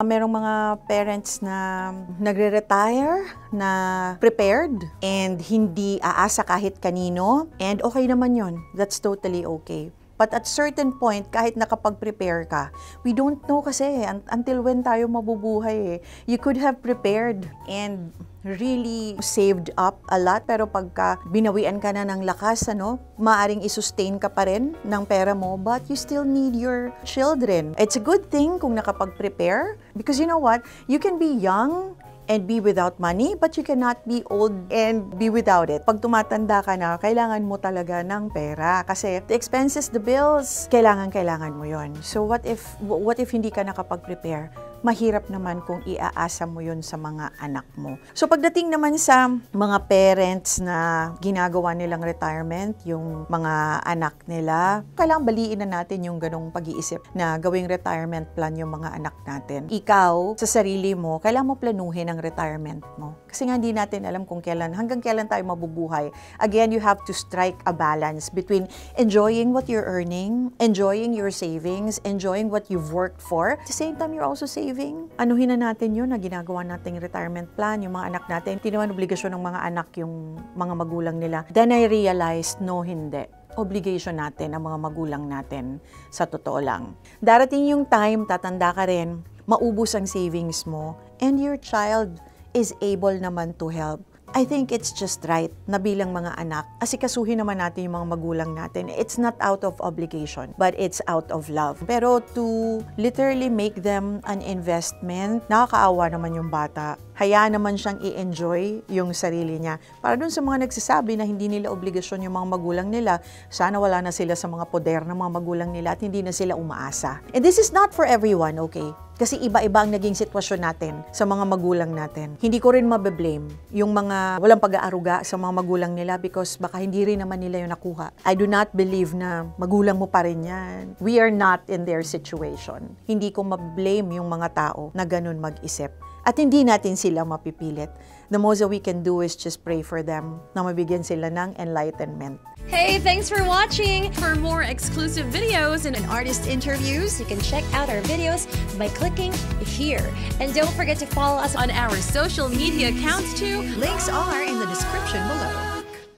Merong mga parents na nagre-retire, na prepared, and hindi aasa kahit kanino. And okay naman yon. That's totally okay. But at certain point, kahit nakapag-prepare ka, we don't know kasi until when tayo mabubuhay eh. You could have prepared and really saved up a lot, pero pagka binawian ka na ng lakas, maaring i-sustain ka pa rin ng pera mo, but you still need your children. It's a good thing kung nakapag-prepare, because you know what? You can be young and be without money, but you cannot be old and be without it. Pag tumatanda ka na, kailangan mo talaga ng pera. Kasi the expenses, the bills, kailangan mo yon. So what if hindi ka nakapag-prepare? Mahirap naman kung iaasa mo yun sa mga anak mo. So pagdating naman sa mga parents na ginagawa nilang retirement, yung mga anak nila, kailangan baliin na natin yung ganong pag-iisip na gawing retirement plan yung mga anak natin. Ikaw, sa sarili mo, kailangan mo planuhin ang retirement mo. Kasi nga hindi natin alam kung hanggang kailan tayo mabubuhay. Again, you have to strike a balance between enjoying what you're earning, enjoying your savings, enjoying what you've worked for. At the same time, you're also saving. Anuhin na natin yun na ginagawa nating retirement plan, yung mga anak natin. Hindi naman obligasyon ng mga anak yung mga magulang nila. Then I realized, no, hindi. Obligation natin ang mga magulang natin, sa totoo lang. Darating yung time, tatanda ka rin, maubos ang savings mo, and your child is able naman to help. I think it's just right na bilang mga anak, asikasuhin naman natin yung mga magulang natin. It's not out of obligation, but it's out of love. Pero to literally make them an investment, nakakaawa naman yung bata. Hayaan naman siyang i-enjoy yung sarili niya. Para dun sa mga nagsasabi na hindi nila obligasyon yung mga magulang nila, sana wala na sila sa mga poder ng mga magulang nila at hindi na sila umaasa. And this is not for everyone, okay? Kasi iba-iba ang naging sitwasyon natin sa mga magulang natin. Hindi ko rin mabe-blame yung mga walang pag-aaruga sa mga magulang nila because baka hindi rin naman nila yung nakuha. I do not believe na magulang mo pa rin yan. We are not in their situation. Hindi ko mabe-blame yung mga tao na ganun mag-isip. At hindi natin sila mapipilit. The most that we can do is just pray for them na mabigyan sila ng enlightenment. Hey, thanks for watching! For more exclusive videos and artist interviews, you can check out our videos by clicking here. And don't forget to follow us on our social media accounts too. Links are in the description below.